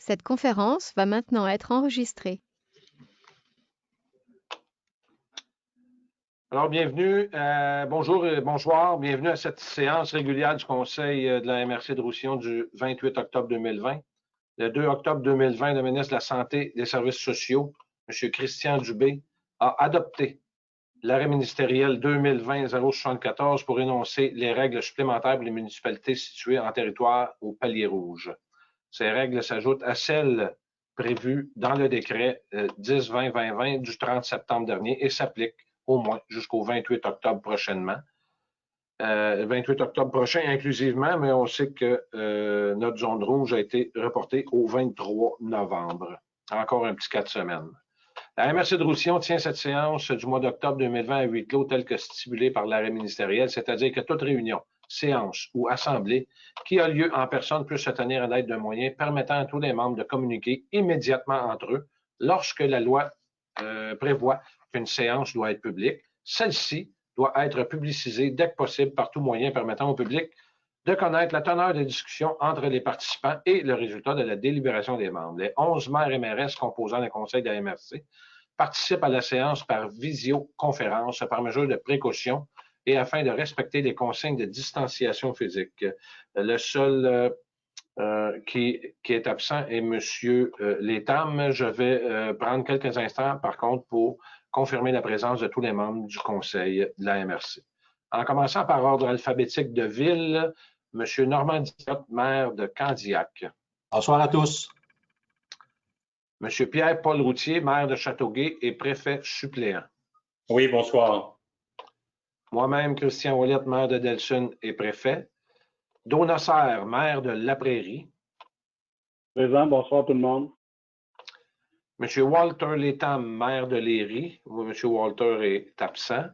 Cette conférence va maintenant être enregistrée. Alors, bienvenue, bonjour et bonsoir, bienvenue à cette séance régulière du Conseil de la MRC de Roussillon du 28 octobre 2020. Le 2 octobre 2020, le ministre de la Santé et des Services sociaux, M. Christian Dubé, a adopté l'arrêt ministériel 2020-074 pour énoncer les règles supplémentaires pour les municipalités situées en territoire au palier rouge. Ces règles s'ajoutent à celles prévues dans le décret 10-20-2020 du 30 septembre dernier et s'appliquent au moins jusqu'au 28 octobre prochainement. 28 octobre prochain inclusivement, mais on sait que notre zone rouge a été reportée au 23 novembre. Encore un petit 4 semaines. La MRC de Roussillon tient cette séance du mois d'octobre 2020 à huis clos tel que stipulé par l'arrêt ministériel, c'est-à-dire que toute réunion, séance ou assemblée qui a lieu en personne peut se tenir à l'aide d'un moyen permettant à tous les membres de communiquer immédiatement entre eux lorsque la loi prévoit qu'une séance doit être publique. Celle-ci doit être publicisée dès que possible par tout moyen permettant au public de connaître la teneur des discussions entre les participants et le résultat de la délibération des membres. Les 11 maires et mairesses composant le conseil de la MRC participent à la séance par visioconférence par mesure de précaution et afin de respecter les consignes de distanciation physique. Le seul qui est absent est M. Létam. Je vais prendre quelques instants, par contre, pour confirmer la présence de tous les membres du conseil de la MRC. En commençant par ordre alphabétique de ville, M. Normand Diot, maire de Candiac. Bonsoir à tous. M. Pierre-Paul Routier, maire de Châteauguay et préfet suppléant. Oui, bonsoir. Moi-même, Christian Ouellette, maire de Delsun et préfet. Dona Serre, maire de La Prairie. Présent, bonsoir tout le monde. M. Walter Létam, maire de Léry. M. Walter est absent.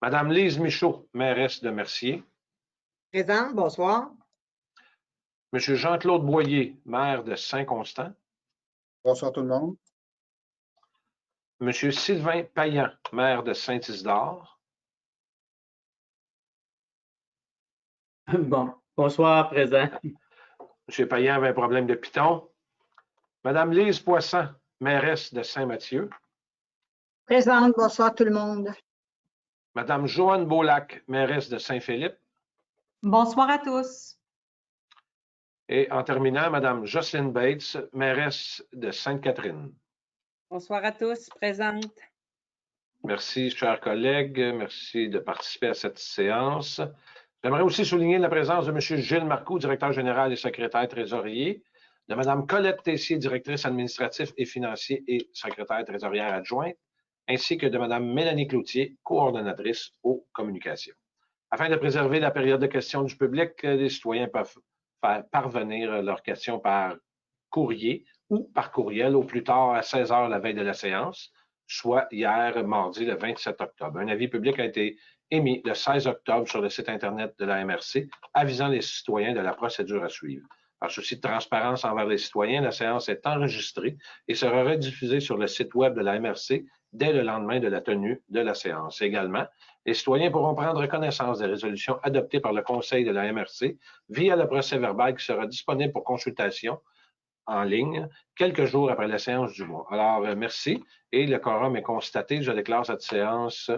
Mme Lise Michaud, mairesse de Mercier. Présent, bonsoir. M. Jean-Claude Boyer, maire de Saint-Constant. Bonsoir tout le monde. M. Sylvain Payan, maire de Saint-Isidore. Bon, bonsoir, présent. M. Payan avait un problème de piton. Mme Lise Poisson, mairesse de Saint-Mathieu. Présente, bonsoir tout le monde. Mme Joanne Beaulac, mairesse de Saint-Philippe. Bonsoir à tous. Et en terminant, Mme Jocelyne Bates, mairesse de Sainte-Catherine. Bonsoir à tous, présente. Merci, chers collègues. Merci de participer à cette séance. J'aimerais aussi souligner la présence de M. Gilles Marcoux, directeur général et secrétaire trésorier, de Mme Colette Tessier, directrice administrative et financier et secrétaire trésorière adjointe, ainsi que de Mme Mélanie Cloutier, coordonnatrice aux communications. Afin de préserver la période de questions du public, les citoyens peuvent faire parvenir leurs questions par courrier ou par courriel au plus tard à 16 h la veille de la séance, soit hier, mardi, le 27 octobre. Un avis public a été émis le 16 octobre sur le site Internet de la MRC, avisant les citoyens de la procédure à suivre. Par souci de transparence envers les citoyens, la séance est enregistrée et sera rediffusée sur le site web de la MRC dès le lendemain de la tenue de la séance. Également, les citoyens pourront prendre connaissance des résolutions adoptées par le Conseil de la MRC via le procès-verbal qui sera disponible pour consultation en ligne quelques jours après la séance du mois. Alors, merci. Et le quorum est constaté. Je déclare cette séance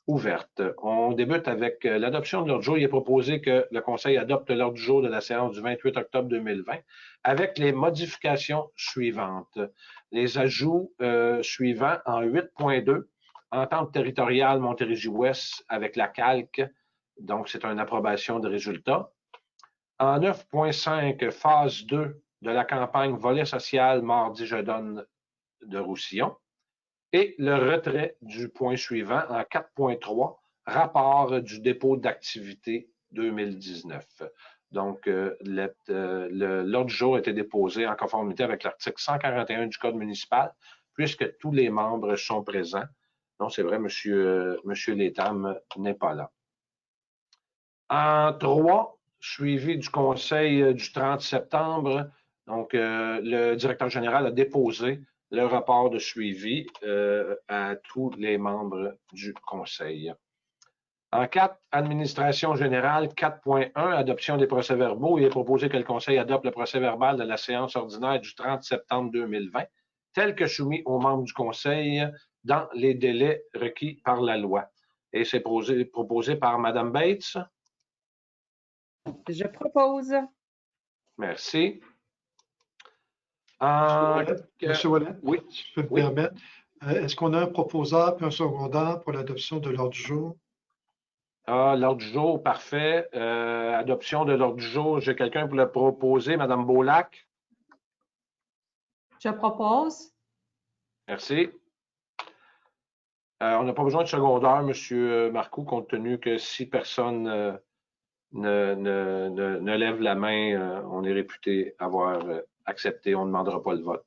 ouverte. On débute avec l'adoption de l'ordre du jour. Il est proposé que le Conseil adopte l'ordre du jour de la séance du 28 octobre 2020 avec les modifications suivantes. Les ajouts suivants en 8.2, entente territoriale Montérégie-Ouest avec la calque, donc c'est une approbation de résultats. En 9.5, phase 2 de la campagne volet social Mardi je donne de Roussillon. Et le retrait du point suivant en 4.3, rapport du dépôt d'activité 2019. Donc, l'ordre du jour a été déposé en conformité avec l'article 141 du Code municipal, puisque tous les membres sont présents. Non, c'est vrai, M. Létam n'est pas là. En 3, suivi du conseil du 30 septembre, donc le directeur général a déposé le rapport de suivi à tous les membres du conseil. En 4, administration générale, 4.1, adoption des procès-verbaux. Il est proposé que le Conseil adopte le procès-verbal de la séance ordinaire du 30 septembre 2020, tel que soumis aux membres du Conseil dans les délais requis par la loi. Et c'est proposé par Mme Bates. Je propose. Merci. Monsieur Ouellet, oui, si je peux me oui. permettre, est-ce qu'on a un proposeur et un secondaire pour l'adoption de l'ordre du jour? L'ordre du jour, parfait. Adoption de l'ordre du jour, j'ai quelqu'un pour le proposer, Mme Beaulac. Je propose. Merci. On n'a pas besoin de secondaire, M. Marcoux, compte tenu que si personne ne lève la main, on est réputé avoir accepté, on ne demandera pas le vote.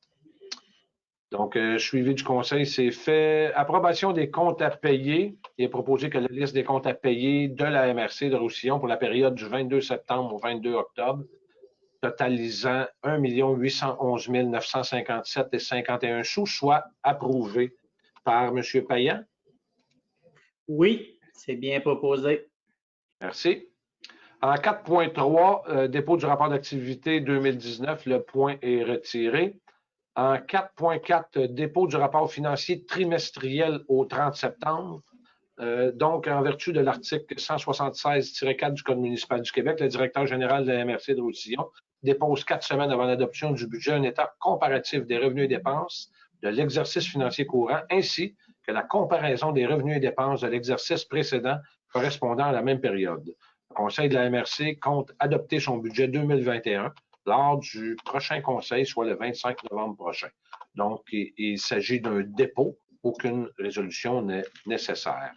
Donc, suivi du conseil, c'est fait. Approbation des comptes à payer. Il est proposé que la liste des comptes à payer de la MRC de Roussillon pour la période du 22 septembre au 22 octobre, totalisant 1 811 957,51 sous, soit approuvée par M. Payan. Oui, c'est bien proposé. Merci. En 4.3, dépôt du rapport d'activité 2019, le point est retiré. En 4.4, dépôt du rapport financier trimestriel au 30 septembre. Donc, en vertu de l'article 176-4 du Code municipal du Québec, le directeur général de la MRC de Roussillon dépose 4 semaines avant l'adoption du budget un état comparatif des revenus et dépenses de l'exercice financier courant, ainsi que la comparaison des revenus et dépenses de l'exercice précédent correspondant à la même période. Le Conseil de la MRC compte adopter son budget 2021 lors du prochain conseil, soit le 25 novembre prochain. Donc, il s'agit d'un dépôt. Aucune résolution n'est nécessaire.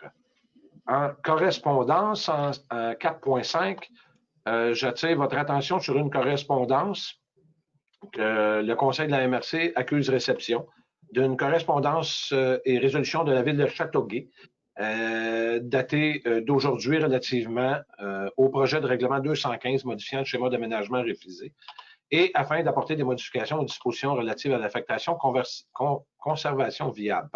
En correspondance, en 4.5, j'attire votre attention sur une correspondance que le Conseil de la MRC accuse réception d'une correspondance et résolution de la ville de Châteauguay, datée d'aujourd'hui relativement au projet de règlement 215 modifiant le schéma d'aménagement révisé, et afin d'apporter des modifications aux dispositions relatives à l'affectation conservation viable.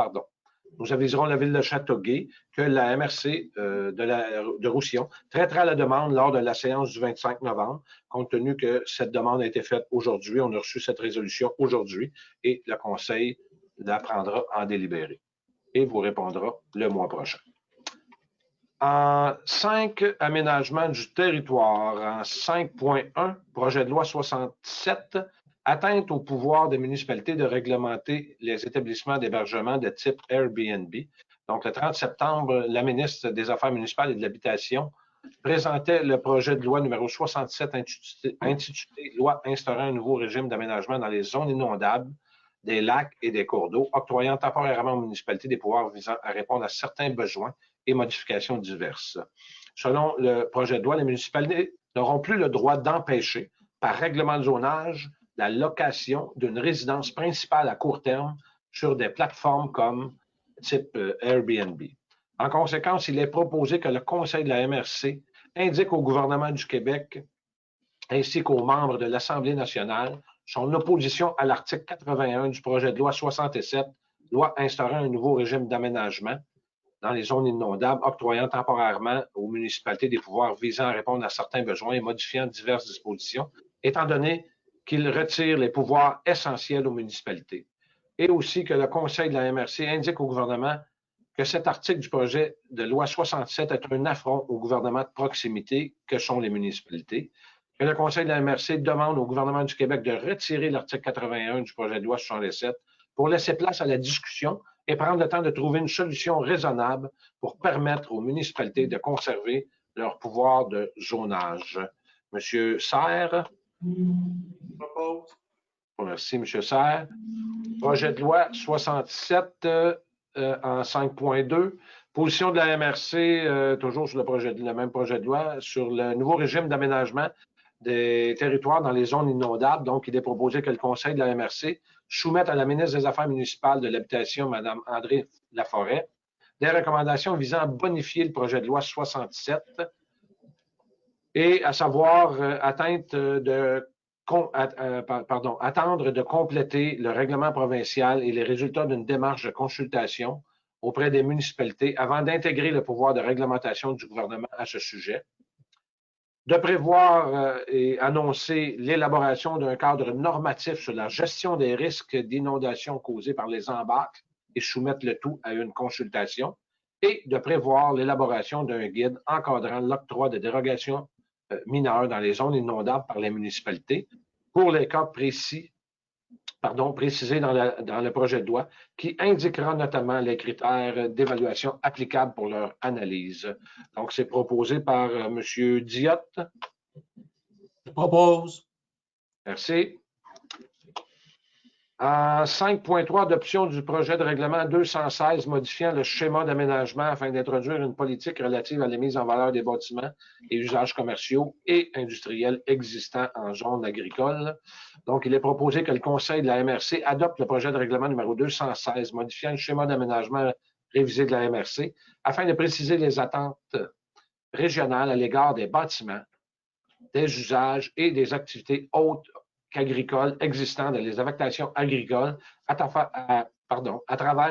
Nous aviserons la ville de Châteauguay que la MRC de Roussillon traitera la demande lors de la séance du 25 novembre, compte tenu que cette demande a été faite aujourd'hui. On a reçu cette résolution aujourd'hui et le Conseil la prendra en délibéré et vous répondra le mois prochain. En 5, aménagement du territoire. En 5.1, projet de loi 67, atteinte au pouvoir des municipalités de réglementer les établissements d'hébergement de type Airbnb. Donc, le 30 septembre, la ministre des Affaires municipales et de l'Habitation présentait le projet de loi numéro 67 intitulé « Loi instaurant un nouveau régime d'aménagement dans les zones inondables des lacs et des cours d'eau, octroyant temporairement aux municipalités des pouvoirs visant à répondre à certains besoins et modifications diverses. » Selon le projet de loi, les municipalités n'auront plus le droit d'empêcher, par règlement de zonage, la location d'une résidence principale à court terme sur des plateformes comme type Airbnb. En conséquence, il est proposé que le Conseil de la MRC indique au gouvernement du Québec ainsi qu'aux membres de l'Assemblée nationale son opposition à l'article 81 du projet de loi 67, loi instaurant un nouveau régime d'aménagement dans les zones inondables, octroyant temporairement aux municipalités des pouvoirs visant à répondre à certains besoins et modifiant diverses dispositions, étant donné qu'il retire les pouvoirs essentiels aux municipalités. Et aussi que le Conseil de la MRC indique au gouvernement que cet article du projet de loi 67 est un affront au gouvernement de proximité que sont les municipalités, que le Conseil de la MRC demande au gouvernement du Québec de retirer l'article 81 du projet de loi 67 pour laisser place à la discussion et prendre le temps de trouver une solution raisonnable pour permettre aux municipalités de conserver leur pouvoir de zonage. Monsieur Serre. Merci, M. Serre. Projet de loi 67 en 5.2. Position de la MRC, toujours sur le même projet de loi, sur le nouveau régime d'aménagement des territoires dans les zones inondables. Donc, il est proposé que le Conseil de la MRC soumette à la ministre des Affaires municipales de l'Habitation, Mme André Laforêt, des recommandations visant à bonifier le projet de loi 67 et à savoir attendre de compléter le règlement provincial et les résultats d'une démarche de consultation auprès des municipalités avant d'intégrer le pouvoir de réglementation du gouvernement à ce sujet, de prévoir et annoncer l'élaboration d'un cadre normatif sur la gestion des risques d'inondation causés par les embâcles et soumettre le tout à une consultation, et de prévoir l'élaboration d'un guide encadrant l'octroi de dérogations mineures dans les zones inondables par les municipalités pour les cas précisés dans le projet de loi, qui indiquera notamment les critères d'évaluation applicables pour leur analyse. Donc, c'est proposé par M. Diotte. Je propose. Merci. En 5.3, adoption du projet de règlement 216 modifiant le schéma d'aménagement afin d'introduire une politique relative à la mise en valeur des bâtiments et usages commerciaux et industriels existants en zone agricole. Donc, il est proposé que le Conseil de la MRC adopte le projet de règlement numéro 216 modifiant le schéma d'aménagement révisé de la MRC afin de préciser les attentes régionales à l'égard des bâtiments, des usages et des activités autres agricoles existants dans les affectations agricoles à travers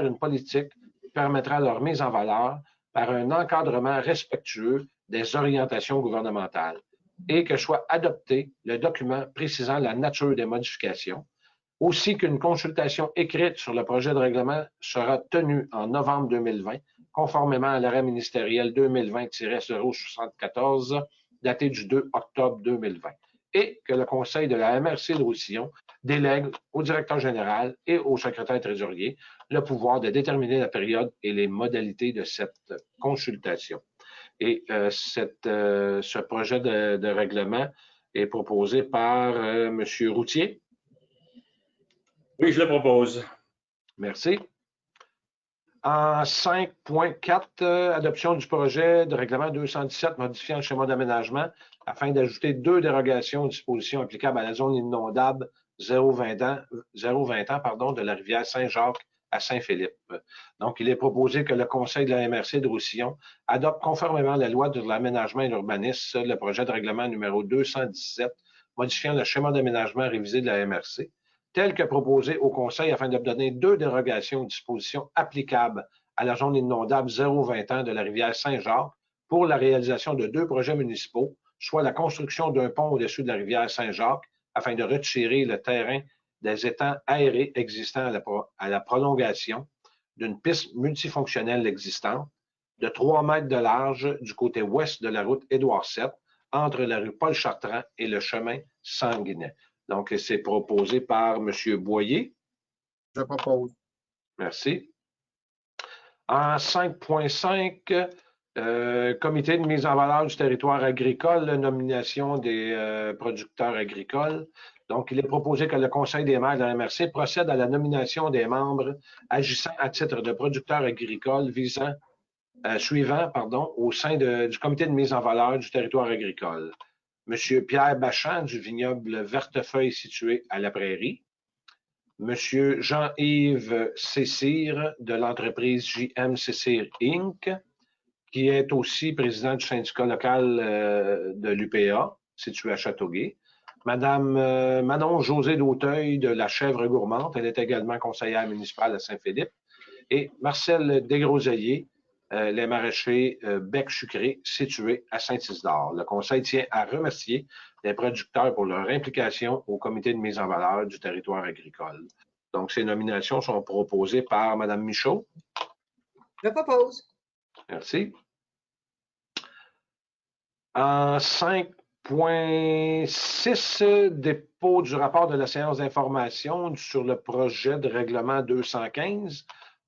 une politique qui permettra leur mise en valeur par un encadrement respectueux des orientations gouvernementales et que soit adopté le document précisant la nature des modifications, aussi qu'une consultation écrite sur le projet de règlement sera tenue en novembre 2020, conformément à l'arrêt ministériel 2020-074 daté du 2 octobre 2020. Et que le Conseil de la MRC de Roussillon délègue au directeur général et au secrétaire trésorier le pouvoir de déterminer la période et les modalités de cette consultation. Et ce projet de règlement est proposé par M. Routier. Oui, je le propose. Merci. En 5.4, adoption du projet de règlement 217 modifiant le schéma d'aménagement afin d'ajouter 2 dérogations aux dispositions applicables à la zone inondable 0,20 ans de la rivière Saint-Jacques à Saint-Philippe. Donc, il est proposé que le Conseil de la MRC de Roussillon adopte conformément à la loi de l'aménagement et l'urbanisme le projet de règlement numéro 217 modifiant le schéma d'aménagement révisé de la MRC, tel que proposé au Conseil afin d'obtenir 2 dérogations aux dispositions applicables à la zone inondable 0,20 ans de la rivière Saint-Jacques pour la réalisation de 2 projets municipaux, soit la construction d'un pont au-dessus de la rivière Saint-Jacques afin de retirer le terrain des étangs aérés existants à la prolongation d'une piste multifonctionnelle existante de 3 mètres de large du côté ouest de la route Édouard VII entre la rue Paul-Chartrand et le chemin Sanguinet. Donc, c'est proposé par M. Boyer. Je propose. Merci. En 5.5, comité de mise en valeur du territoire agricole, nomination des producteurs agricoles. Donc, il est proposé que le Conseil des maires de la MRC procède à la nomination des membres agissant à titre de producteurs agricoles suivant au sein du comité de mise en valeur du territoire agricole. M. Pierre Bachand du vignoble Vertefeuille situé à la Prairie. M. Jean-Yves Cécire de l'entreprise JM Cécire Inc., qui est aussi président du syndicat local de l'UPA, situé à Châteauguay. Madame Manon José d'Auteuil de la Chèvre Gourmande, elle est également conseillère municipale à Saint-Philippe. Et Marcel Desgroseilliers, les maraîchers Bec-Sucré, situés à Saint-Isidore. Le Conseil tient à remercier les producteurs pour leur implication au comité de mise en valeur du territoire agricole. Donc, ces nominations sont proposées par Mme Michaud. Je propose. Merci. En 5.6, dépôt du rapport de la séance d'information sur le projet de règlement 215.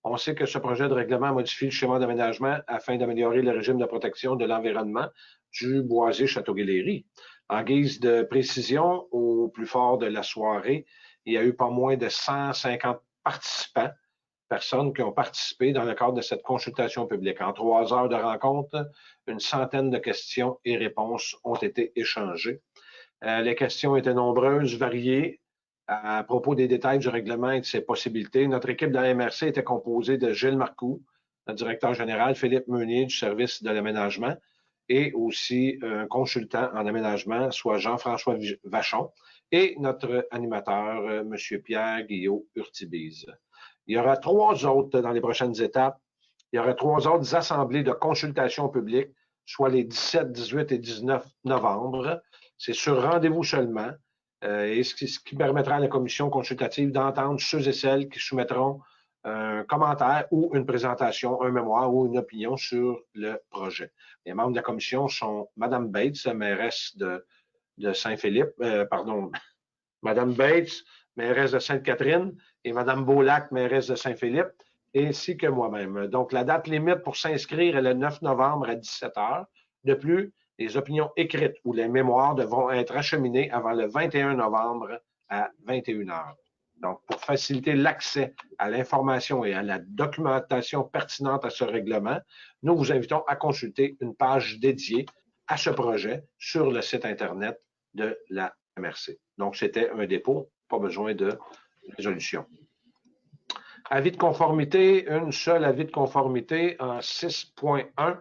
On sait que ce projet de règlement modifie le schéma d'aménagement afin d'améliorer le régime de protection de l'environnement du boisé Châteauguay-Léry. En guise de précision, au plus fort de la soirée, il y a eu pas moins de 150 personnes qui ont participé dans le cadre de cette consultation publique. En 3 heures de rencontre, une centaine de questions et réponses ont été échangées. Les questions étaient nombreuses, variées, à propos des détails du règlement et de ses possibilités. Notre équipe de la MRC était composée de Gilles Marcoux, notre directeur général, Philippe Meunier du service de l'aménagement et aussi un consultant en aménagement, soit Jean-François Vachon, et notre animateur, M. Pierre Guillaume Urtibise. Il y aura 3 autres dans les prochaines étapes Il y aurait 3 autres assemblées de consultation publique, soit les 17, 18 et 19 novembre. C'est sur rendez-vous seulement, et ce qui permettra à la commission consultative d'entendre ceux et celles qui soumettront un commentaire ou une présentation, un mémoire ou une opinion sur le projet. Les membres de la commission sont Mme Bates, mairesse de Saint-Philippe, Mme Bates, mairesse de Sainte-Catherine, et Mme Beaulac, mairesse de Saint-Philippe, ainsi que moi-même. Donc, la date limite pour s'inscrire est le 9 novembre à 17 h. De plus, les opinions écrites ou les mémoires devront être acheminées avant le 21 novembre à 21 h. Donc, pour faciliter l'accès à l'information et à la documentation pertinente à ce règlement, nous vous invitons à consulter une page dédiée à ce projet sur le site Internet de la MRC. Donc, c'était un dépôt, pas besoin de résolution. Avis de conformité, une seule avis de conformité en 6.1.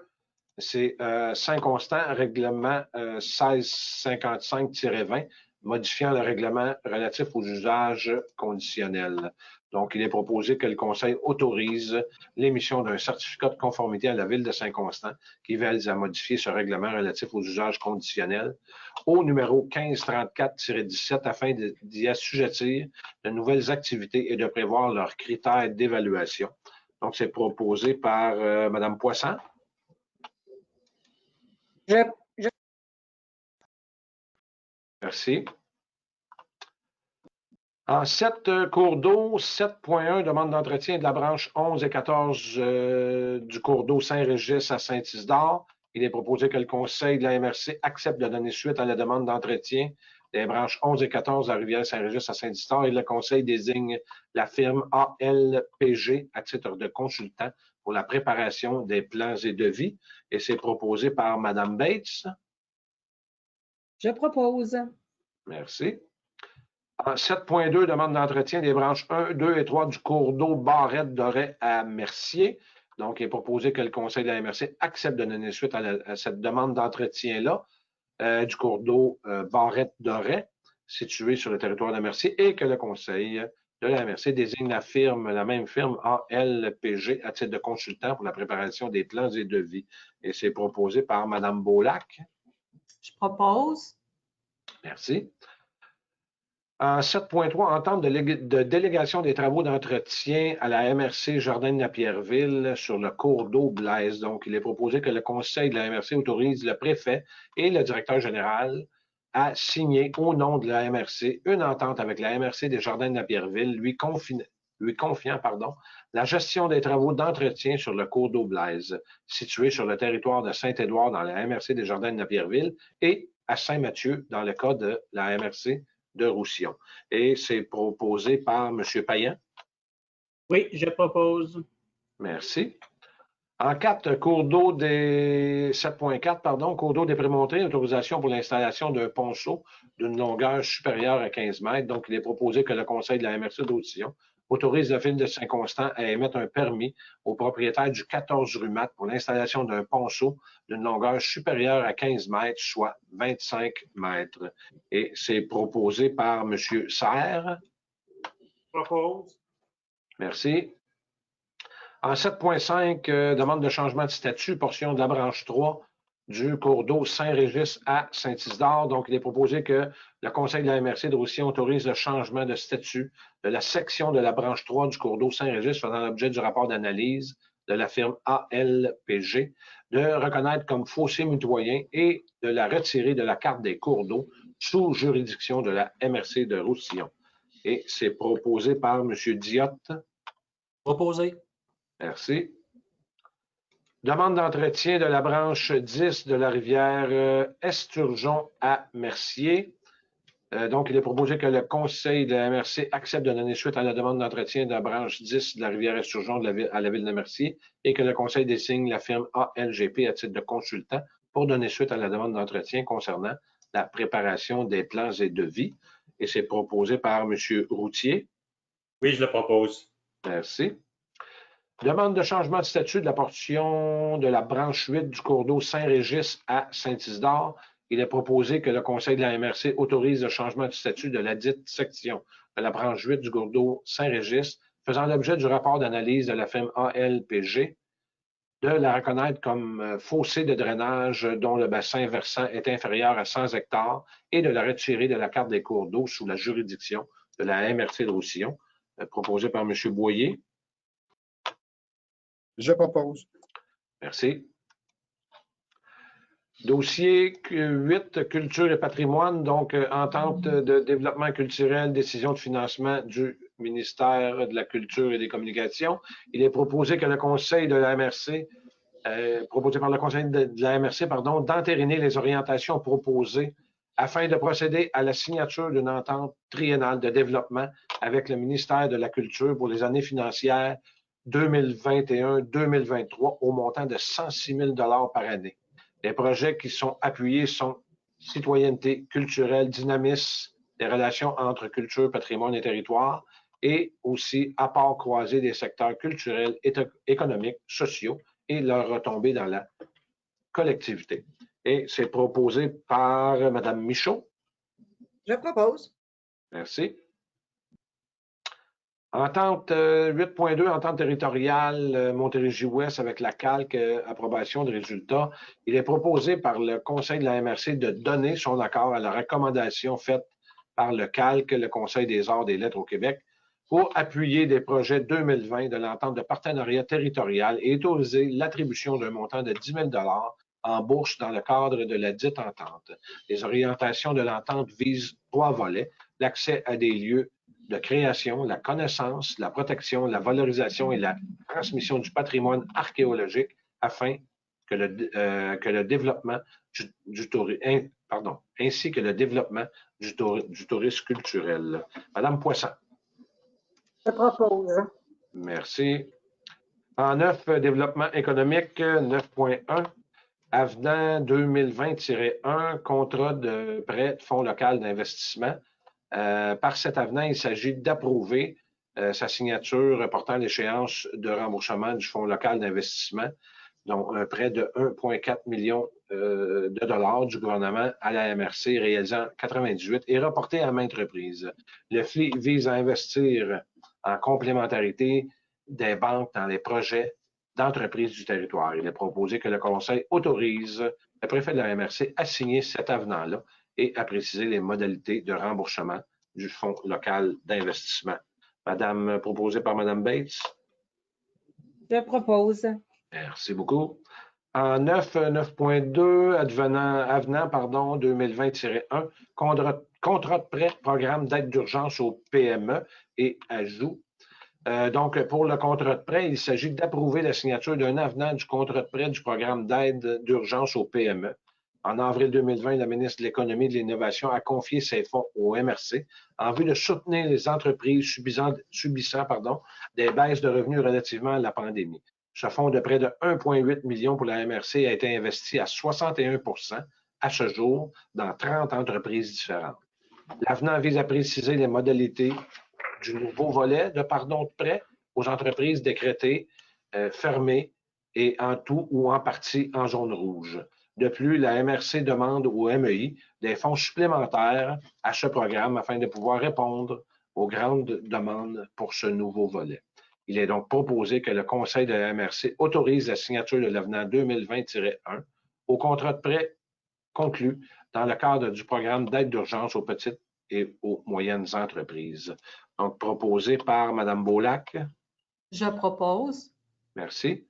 C'est Saint-Constant, règlement 1655-20, modifiant le règlement relatif aux usages conditionnels. Donc, il est proposé que le Conseil autorise l'émission d'un certificat de conformité à la Ville de Saint-Constant qui vise à modifier ce règlement relatif aux usages conditionnels au numéro 1534-17 afin d'y assujettir de nouvelles activités et de prévoir leurs critères d'évaluation. Donc, c'est proposé par Mme Poisson. Merci. En 7 cours d'eau, 7.1, demande d'entretien de la branche 11 et 14 du cours d'eau Saint-Régis à Saint-Isidore. Il est proposé que le Conseil de la MRC accepte de donner suite à la demande d'entretien des branches 11 et 14 de la rivière Saint-Régis à Saint-Isidore et le Conseil désigne la firme ALPG à titre de consultant pour la préparation des plans et devis. Et c'est proposé par Mme Bates. Je propose. Merci. En 7.2, demande d'entretien des branches 1, 2 et 3 du cours d'eau Barrette-Doré à Mercier. Donc, il est proposé que le Conseil de la MRC accepte de donner suite à cette demande d'entretien-là du cours d'eau Barrette-Doré, situé sur le territoire de Mercier, et que le Conseil de la MRC désigne la même firme ALPG à titre de consultant pour la préparation des plans et devis. Et c'est proposé par Mme Beaulac. Je propose. Merci. En 7.3, entente de délégation des travaux d'entretien à la MRC Jardin de Napierville sur le cours d'eau Blaise. Donc, il est proposé que le Conseil de la MRC autorise le préfet et le directeur général à signer au nom de la MRC une entente avec la MRC des Jardins de Napierville, lui confiant la gestion des travaux d'entretien sur le cours d'eau Blaise, situé sur le territoire de Saint-Édouard dans la MRC des Jardins de Napierville et à Saint-Mathieu dans le cas de la MRC de Roussillon. Et c'est proposé par M. Payan. Oui, je propose. Merci. En 4, cours d'eau des 7.4, cours d'eau des Prémontrés, autorisation pour l'installation d'un ponceau d'une longueur supérieure à 15 mètres. Donc, il est proposé que le Conseil de la MRC de Roussillon autorise la Ville de Saint-Constant à émettre un permis au propriétaire du 14 rue Mat pour l'installation d'un ponceau d'une longueur supérieure à 15 mètres, soit 25 mètres. Et c'est proposé par M. Serre. Propose. Merci. En 7.5, demande de changement de statut, portion de la branche 3 du cours d'eau Saint-Régis à Saint-Isidore. Donc, il est proposé que le Conseil de la MRC de Roussillon autorise le changement de statut de la section de la branche 3 du cours d'eau Saint-Régis faisant l'objet du rapport d'analyse de la firme ALPG, de reconnaître comme fossé mitoyen et de la retirer de la carte des cours d'eau sous juridiction de la MRC de Roussillon. Et c'est proposé par M. Diotte. Proposé. Merci. Demande d'entretien de la branche 10 de la rivière Esturgeon à Mercier. Donc, il est proposé que le Conseil de la MRC accepte de donner suite à la demande d'entretien de la branche 10 de la rivière Esturgeon à la ville de Mercier et que le Conseil désigne la firme ALGP à titre de consultant pour donner suite à la demande d'entretien concernant la préparation des plans et devis. Et c'est proposé par M. Routier. Oui, je le propose. Merci. Demande de changement de statut de la portion de la branche 8 du cours d'eau Saint-Régis à Saint-Isidore. Il est proposé que le Conseil de la MRC autorise le changement de statut de la dite section de la branche 8 du cours d'eau Saint-Régis, faisant l'objet du rapport d'analyse de la firme ALPG de la reconnaître comme fossé de drainage dont le bassin versant est inférieur à 100 hectares et de la retirer de la carte des cours d'eau sous la juridiction de la MRC de Roussillon, proposé par M. Boyer. Je propose. Merci. Dossier 8, culture et patrimoine, donc entente de développement culturel, décision de financement du ministère de la Culture et des Communications. Il est proposé que le Conseil de la MRC, proposé par le Conseil de la MRC, pardon, d'entériner les orientations proposées afin de procéder à la signature d'une entente triennale de développement avec le ministère de la Culture pour les années financières 2021-2023 au montant de 106 000 $ par année. Les projets qui sont appuyés sont citoyenneté culturelle, dynamisme des relations entre culture, patrimoine et territoire, et aussi apport croisé des secteurs culturels, économiques, sociaux et leur retombée dans la collectivité. Et c'est proposé par Mme Michaud. Je propose. Merci. Entente 8.2, entente territoriale Montérégie-Ouest avec la calque, approbation de résultats. Il est proposé par le Conseil de la MRC de donner son accord à la recommandation faite par le calque, le Conseil des arts et des lettres au Québec, pour appuyer des projets 2020 de l'entente de partenariat territorial et autoriser l'attribution d'un montant de 10 000 $ en bourse dans le cadre de la dite entente. Les orientations de l'entente visent 3 volets: l'accès à des lieux de création, la connaissance, la protection, la valorisation et la transmission du patrimoine archéologique afin que le développement du tourisme, ainsi que le développement du tourisme culturel. Madame Poisson. Je propose. Merci. En 9, développement économique, 9.1, avenant 2020-1, contrat de prêt de fonds local d'investissement. Par cet avenant, il s'agit d'approuver sa signature portant l'échéance de remboursement du fonds local d'investissement, dont un prêt de 1,4 million de dollars du gouvernement à la MRC réalisant 98 et reporté à maintes reprises. Le FLI vise à investir en complémentarité des banques dans les projets d'entreprises du territoire. Il est proposé que le Conseil autorise le préfet de la MRC à signer cet avenant-là et à préciser les modalités de remboursement du fonds local d'investissement. Madame, proposée par Mme Bates. Je propose. Merci beaucoup. En 9.2, avenant 2020-1, contrat de prêt, programme d'aide d'urgence au PME et ajout. Donc, pour le contrat de prêt, il s'agit d'approuver la signature d'un avenant du contrat de prêt du programme d'aide d'urgence au PME. En avril 2020, la ministre de l'Économie et de l'Innovation a confié ses fonds au MRC en vue de soutenir les entreprises subissant des baisses de revenus relativement à la pandémie. Ce fonds de près de 1,8 million pour la MRC a été investi à 61 % à ce jour dans 30 entreprises différentes. L'avenant vise à préciser les modalités du nouveau volet de pardon de prêt aux entreprises décrétées fermées et en tout ou en partie en zone rouge. De plus, la MRC demande au MEI des fonds supplémentaires à ce programme afin de pouvoir répondre aux grandes demandes pour ce nouveau volet. Il est donc proposé que le Conseil de la MRC autorise la signature de l'avenant 2020-1 au contrat de prêt conclu dans le cadre du programme d'aide d'urgence aux petites et aux moyennes entreprises. Donc, proposé par Mme Beaulac. Je propose. Merci.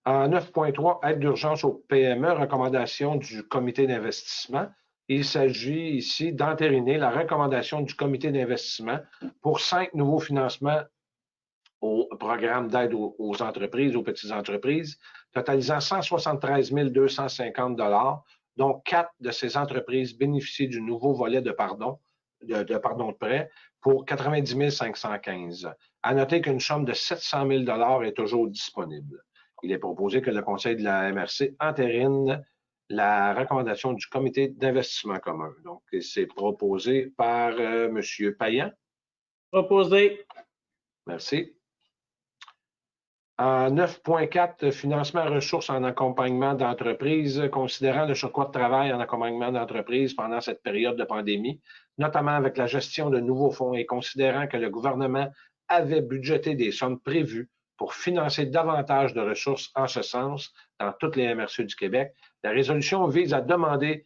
En 9.3, aide d'urgence au PME, recommandation du comité d'investissement. Il s'agit ici d'entériner la recommandation du comité d'investissement pour 5 nouveaux financements au programme d'aide aux entreprises, aux petites entreprises, totalisant 173 250 $, dont 4 de ces entreprises bénéficient du nouveau volet de pardon de prêt pour 90 515 $. À noter qu'une somme de 700 000 $ est toujours disponible. Il est proposé que le Conseil de la MRC entérine la recommandation du comité d'investissement commun. Donc, c'est proposé par M. Payan. Proposé. Merci. En 9.4, financement ressources en accompagnement d'entreprises, considérant le surcroît de travail en accompagnement d'entreprises pendant cette période de pandémie, notamment avec la gestion de nouveaux fonds et considérant que le gouvernement avait budgété des sommes prévues pour financer davantage de ressources en ce sens dans toutes les MRC du Québec. La résolution vise à demander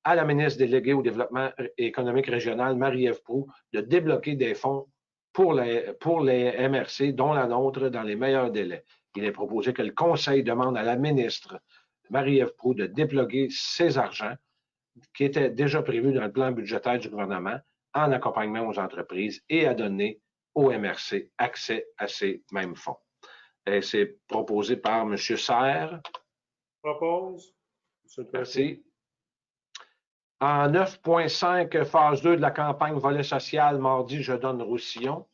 à la ministre déléguée au développement économique régional, Marie-Ève Proulx, de débloquer des fonds pour les MRC, dont la nôtre, dans les meilleurs délais. Il est proposé que le Conseil demande à la ministre Marie-Ève Proulx de débloquer ces argents qui étaient déjà prévus dans le plan budgétaire du gouvernement en accompagnement aux entreprises et à donner aux MRC accès à ces mêmes fonds. C'est proposé par M. Serre. Propose. Merci. En 9.5, phase 2 de la campagne volet social, mardi, je donne Roussillon.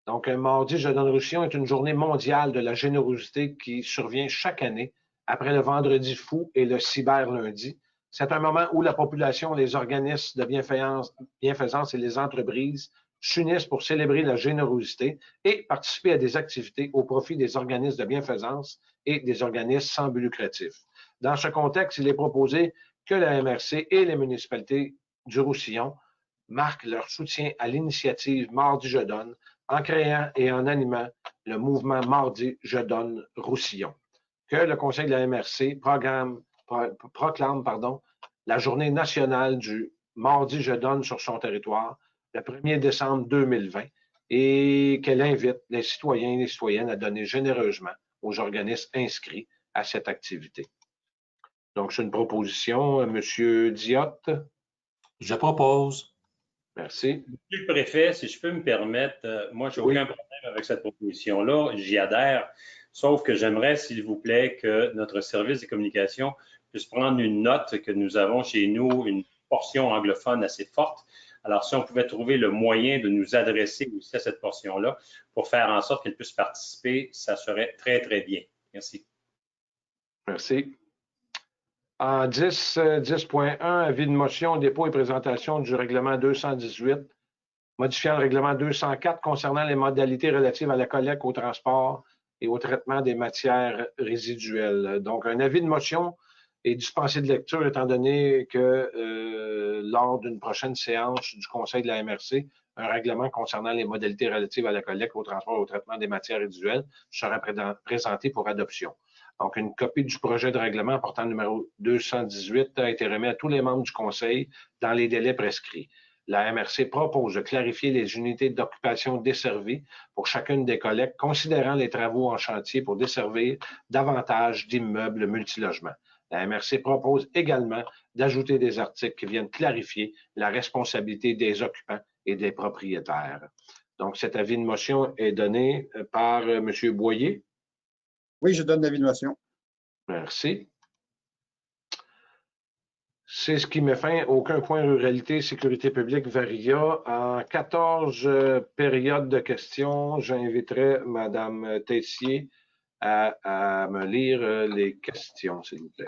Donc, mardi, je donne Roussillon est une journée mondiale de la générosité qui survient chaque année après le vendredi fou et le cyber-lundi. C'est un moment où la population, les organismes de bienfaisance et les entreprises s'unissent pour célébrer la générosité et participer à des activités au profit des organismes de bienfaisance et des organismes sans but lucratif. Dans ce contexte, il est proposé que la MRC et les municipalités du Roussillon marquent leur soutien à l'initiative Mardi Je donne en créant et en animant le mouvement Mardi Je donne Roussillon. Que le Conseil de la MRC proclame la journée nationale du Mardi Je donne sur son territoire le 1er décembre 2020 et qu'elle invite les citoyens et les citoyennes à donner généreusement aux organismes inscrits à cette activité. Donc, c'est une proposition. Monsieur Diotte. Je propose. Merci. Monsieur le préfet, si je peux me permettre, moi, je n'ai aucun problème avec cette proposition-là. J'y adhère. Sauf que j'aimerais, s'il vous plaît, que notre service de communication puisse prendre une note que nous avons chez nous, une portion anglophone assez forte. Alors, si on pouvait trouver le moyen de nous adresser aussi à cette portion-là pour faire en sorte qu'elle puisse participer, ça serait très, très bien. Merci. Merci. En 10.1, avis de motion, dépôt et présentation du règlement 218, modifiant le règlement 204 concernant les modalités relatives à la collecte, au transport et au traitement des matières résiduelles. Donc, un avis de motion est dispensé de lecture étant donné que lors d'une prochaine séance du Conseil de la MRC, un règlement concernant les modalités relatives à la collecte, au transport et au traitement des matières résiduelles sera présenté pour adoption. Donc, une copie du projet de règlement portant numéro 218 a été remis à tous les membres du Conseil dans les délais prescrits. La MRC propose de clarifier les unités d'occupation desservies pour chacune des collectes, considérant les travaux en chantier pour desservir davantage d'immeubles multilogements. La MRC propose également d'ajouter des articles qui viennent clarifier la responsabilité des occupants et des propriétaires. Donc, cet avis de motion est donné par M. Boyer. Oui, je donne l'avis de motion. Merci. C'est ce qui met fin. Aucun point ruralité, sécurité publique, Varia. En 14 périodes de questions, j'inviterai Mme Tessier à me lire les questions, s'il vous plaît.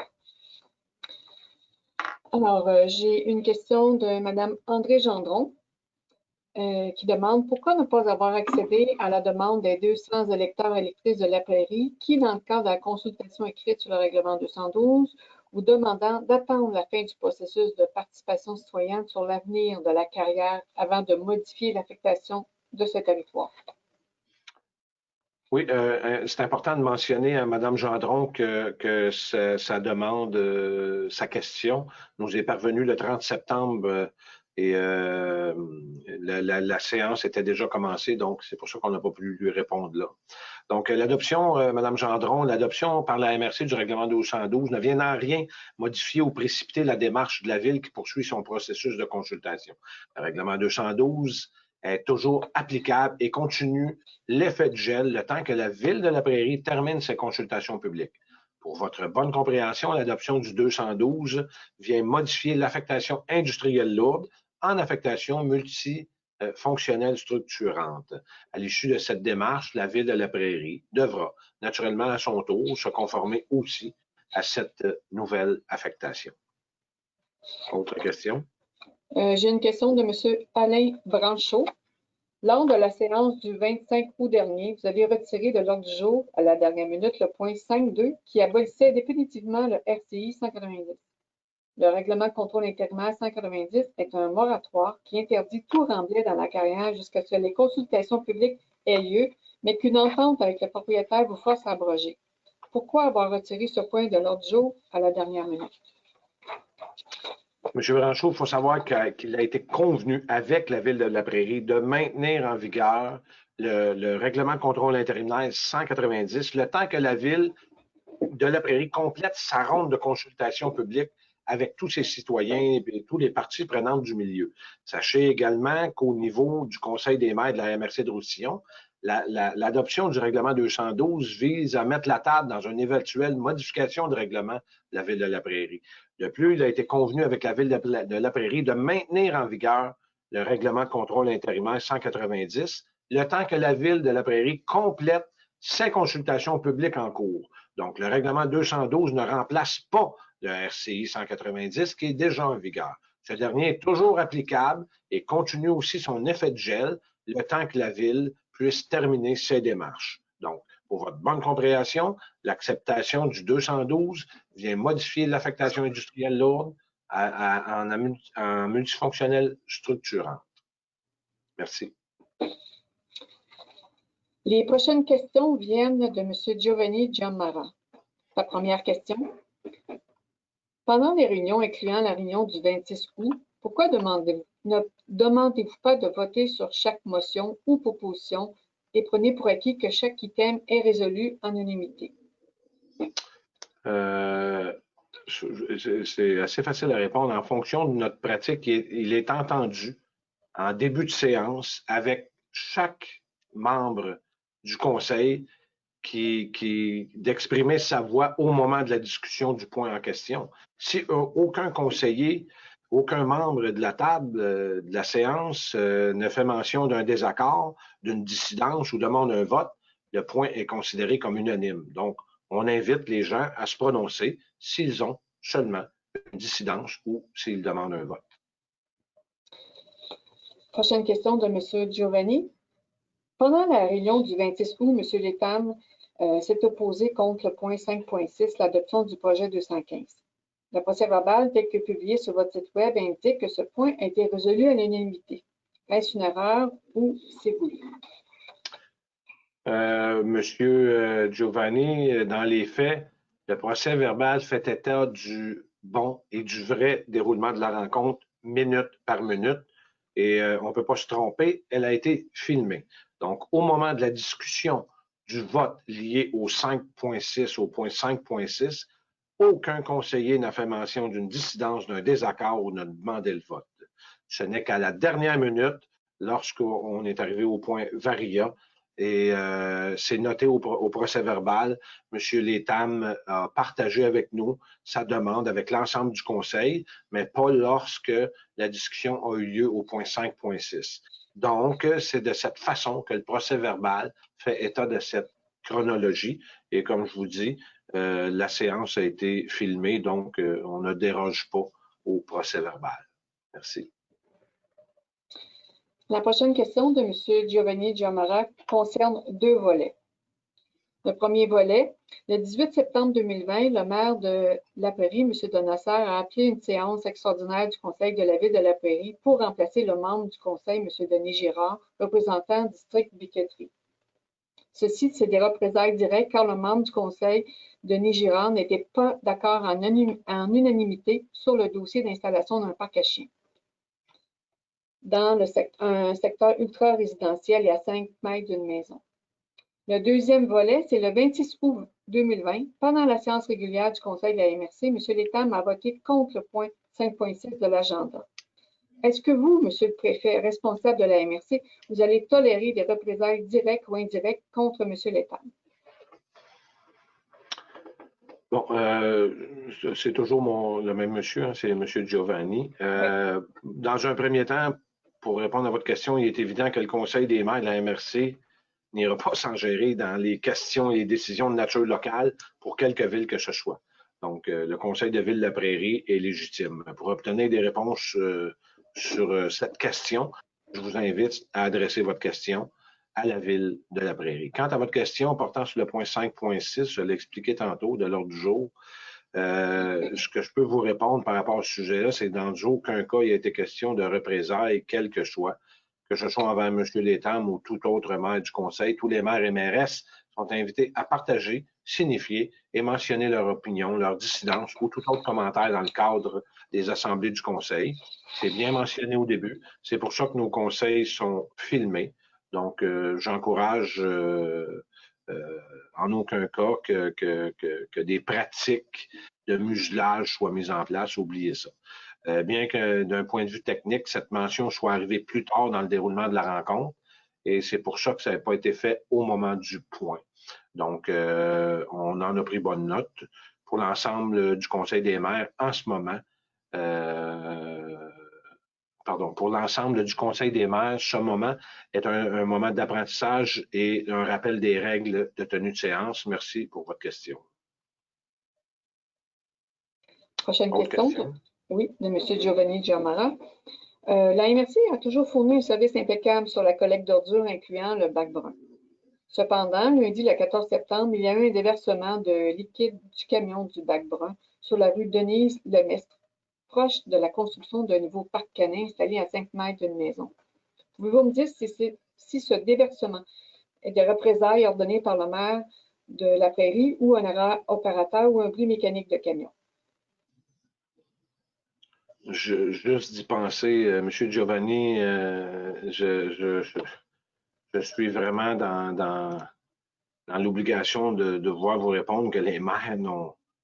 Alors, j'ai une question de Mme André Gendron qui demande pourquoi ne pas avoir accédé à la demande des 200 électeurs et électrices de la Prairie qui, dans le cadre de la consultation écrite sur le règlement 212, ou demandant d'attendre la fin du processus de participation citoyenne sur l'avenir de la carrière avant de modifier l'affectation de ce territoire. Oui, c'est important de mentionner à Mme Gendron que sa demande, sa question nous est parvenue le 30 septembre et la séance était déjà commencée, donc c'est pour ça qu'on n'a pas pu lui répondre là. Donc, l'adoption, Mme Gendron, l'adoption par la MRC du règlement 212 ne vient en rien modifier ou précipiter la démarche de la Ville qui poursuit son processus de consultation. Le règlement 212 est toujours applicable et continue l'effet de gel le temps que la Ville de la Prairie termine ses consultations publiques. Pour votre bonne compréhension, l'adoption du 212 vient modifier l'affectation industrielle lourde en affectation multifonctionnelle structurante. À l'issue de cette démarche, la Ville de la Prairie devra naturellement à son tour se conformer aussi à cette nouvelle affectation. Autre question? J'ai une question de M. Alain Branchot. Lors de la séance du 25 août dernier, vous avez retiré de l'ordre du jour, à la dernière minute, le point 5.2 qui abolissait définitivement le RCI 190. Le règlement contrôle intérimaire 190 est un moratoire qui interdit tout remblai dans la carrière jusqu'à ce que les consultations publiques ait lieu, mais qu'une entente avec le propriétaire vous force à abroger. Pourquoi avoir retiré ce point de l'ordre du jour à la dernière minute? M. Branchot, il faut savoir qu'il a été convenu avec la Ville de la Prairie de maintenir en vigueur le règlement de contrôle intérimaire 190, le temps que la Ville de la Prairie complète sa ronde de consultation publique avec tous ses citoyens et tous les parties prenantes du milieu. Sachez également qu'au niveau du Conseil des maires de la MRC de Roussillon, l'adoption du règlement 212 vise à mettre la table dans une éventuelle modification de règlement de la Ville de la Prairie. De plus, il a été convenu avec la Ville de la Prairie de maintenir en vigueur le règlement de contrôle intérimaire 190, le temps que la Ville de la Prairie complète ses consultations publiques en cours. Donc, le règlement 212 ne remplace pas le RCI 190 qui est déjà en vigueur. Ce dernier est toujours applicable et continue aussi son effet de gel le temps que la Ville puisse terminer ses démarches. Donc, pour votre bonne compréhension, l'acceptation du 212 vient modifier l'affectation industrielle lourde en multifonctionnel structurant. Merci. Les prochaines questions viennent de M. Giovanni Giammara. La première question. Pendant les réunions, incluant la réunion du 26 août, pourquoi ne demandez-vous pas de voter sur chaque motion ou proposition et prenez pour acquis que chaque item est résolu en unanimité? C'est assez facile à répondre. En fonction de notre pratique, il est entendu en début de séance avec chaque membre du conseil d'exprimer sa voix au moment de la discussion du point en question. Si aucun conseiller, aucun membre de la table de la séance ne fait mention d'un désaccord, d'une dissidence ou demande un vote, le point est considéré comme unanime. Donc, on invite les gens à se prononcer s'ils ont seulement une dissidence ou s'ils demandent un vote. Prochaine question de M. Giovanni. Pendant la réunion du 26 août, M. Letame s'est opposé contre le point 5.6, l'adoption du projet 215. Le procès-verbal, tel que publié sur votre site Web, indique que ce point a été résolu à l'unanimité. Est-ce une erreur ou c'est voulu? Monsieur Giovanni, dans les faits, le procès-verbal fait état du bon et du vrai déroulement de la rencontre minute par minute. Et on ne peut pas se tromper, elle a été filmée. Donc, au moment de la discussion du vote lié au 5.6, au point 5.6, aucun conseiller n'a fait mention d'une dissidence, d'un désaccord ou n'a demandé le vote. Ce n'est qu'à la dernière minute, lorsqu'on est arrivé au point varia, et c'est noté au procès-verbal, M. Letame a partagé avec nous sa demande avec l'ensemble du conseil, mais pas lorsque la discussion a eu lieu au point 5.6. Donc, c'est de cette façon que le procès-verbal fait état de cette chronologie. Et comme je vous dis, la séance a été filmée, donc on ne déroge pas au procès-verbal. Merci. La prochaine question de M. Giovanni Giammara concerne deux volets. Le premier volet, le 18 septembre 2020, le maire de La Prairie, M. Donasser, a appelé une séance extraordinaire du Conseil de la Ville de La Prairie pour remplacer le membre du Conseil, M. Denis Girard, représentant le district Bicqueterie. Ceci, c'est des représailles directes car le membre du Conseil, Denis Girard, n'était pas d'accord en unanimité sur le dossier d'installation d'un parc à chiens dans un secteur ultra-résidentiel et à 5 mètres d'une maison. Le deuxième volet, c'est le 26 août 2020. Pendant la séance régulière du Conseil de la MRC, M. Letame a voté contre le point 5.6 de l'agenda. Est-ce que vous, M. le préfet, responsable de la MRC, vous allez tolérer des représailles directes ou indirectes contre M. Letame? Bon, c'est toujours le même monsieur, hein, c'est M. Giovanni. Oui. Dans un premier temps, pour répondre à votre question, il est évident que le Conseil des maires de la MRC n'ira pas s'engérer dans les questions et les décisions de nature locale pour quelque ville que ce soit. Donc, le Conseil de ville de la Prairie est légitime. Pour obtenir des réponses sur cette question, je vous invite à adresser votre question à la ville de la Prairie. Quant à votre question portant sur le point 5.6, je l'ai expliqué tantôt de l'ordre du jour. Ce que je peux vous répondre par rapport à ce sujet-là, c'est que dans aucun cas, il a été question de représailles, quel que soit. que ce soit envers M. Létam ou tout autre maire du conseil. Tous les maires et mairesses sont invités à partager, signifier et mentionner leur opinion, leur dissidence ou tout autre commentaire dans le cadre des assemblées du conseil. C'est bien mentionné au début. C'est pour ça que nos conseils sont filmés. Donc, j'encourage en aucun cas que des pratiques de muselage soient mises en place. Oubliez ça. Bien que d'un point de vue technique, cette mention soit arrivée plus tard dans le déroulement de la rencontre, et c'est pour ça que ça n'a pas été fait au moment du point. Donc, on en a pris bonne note. Pour l'ensemble du Conseil des maires, en ce moment, pour l'ensemble du Conseil des maires, ce moment est un moment d'apprentissage et un rappel des règles de tenue de séance. Merci pour votre question. Prochaine question. Oui, de M. Giovanni Giamara. La MRC a toujours fourni un service impeccable sur la collecte d'ordures, incluant le bac brun. Cependant, lundi, le 14 septembre, il y a eu un déversement de liquide du camion du bac brun sur la rue Denise-Lemestre, proche de la construction d'un nouveau parc canin installé à 5 mètres d'une maison. Pouvez-vous me dire si ce déversement est des représailles ordonnées par le maire de la Prairie ou un erreur opérateur ou un bris mécanique de camion? Juste d'y penser, M. Giovanni, je suis vraiment dans l'obligation de devoir vous répondre que les maires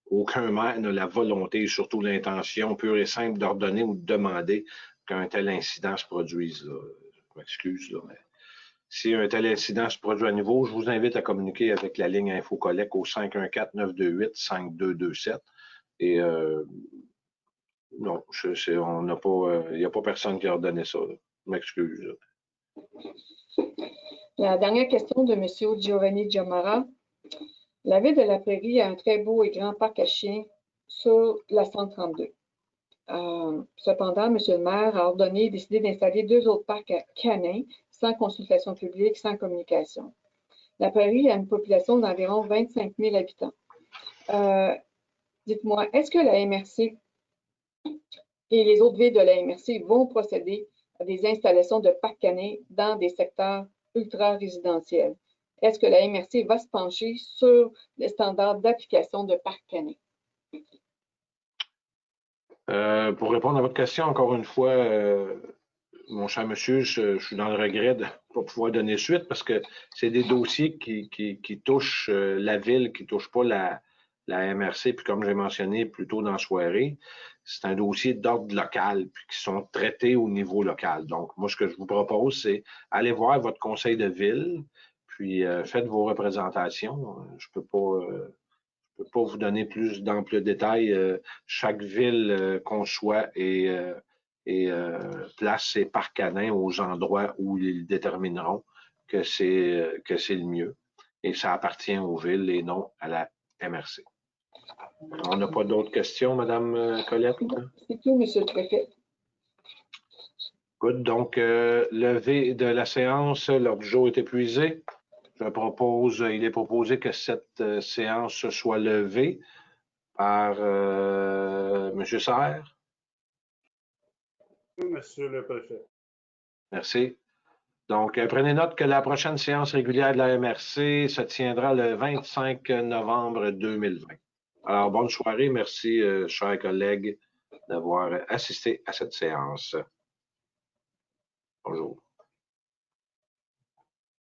aucun maire n'a la volonté, surtout l'intention pure et simple d'ordonner ou de demander qu'un tel incident se produise. Là. Je m'excuse, là, mais si un tel incident se produit à nouveau, je vous invite à communiquer avec la ligne InfoCollect au 514-928-5227. Et non, on n'a pas, il n'y a pas personne qui a ordonné ça. Là. Je m'excuse. Là. La dernière question de M. Giovanni Giamara. La ville de la Prairie a un très beau et grand parc à chiens sur la 132. Cependant, M. le maire a ordonné et décidé d'installer 2 autres parcs canins sans consultation publique, sans communication. La Prairie a une population d'environ 25 000 habitants. Dites-moi, est-ce que la MRC et les autres villes de la MRC vont procéder à des installations de parcs canins dans des secteurs ultra-résidentiels? Est-ce que la MRC va se pencher sur les standards d'application de parcs canins? Pour répondre à votre question, encore une fois, mon cher monsieur, je suis dans le regret de ne pas pouvoir donner suite parce que c'est des dossiers qui touchent la ville, qui ne touchent pas la MRC. Puis comme j'ai mentionné plus tôt dans la soirée, c'est un dossier d'ordre local, puis qui sont traités au niveau local. Donc, moi, ce que je vous propose, c'est aller voir votre conseil de ville, puis faites vos représentations. Je peux pas vous donner plus d'amples détails. Chaque ville conçoit et place ses parcs canins aux endroits où ils détermineront que c'est le mieux. Et ça appartient aux villes et non à la MRC. On n'a pas d'autres questions, Mme Colette? C'est tout, M. le préfet. Good. Donc, levée de la séance, l'ordre du jour est épuisé. Il est proposé que cette séance soit levée par M. Serre. Oui, Monsieur le préfet. Merci. Donc, prenez note que la prochaine séance régulière de la MRC se tiendra le 25 novembre 2020. Alors, bonne soirée. Merci, chers collègues, d'avoir assisté à cette séance. Bonjour.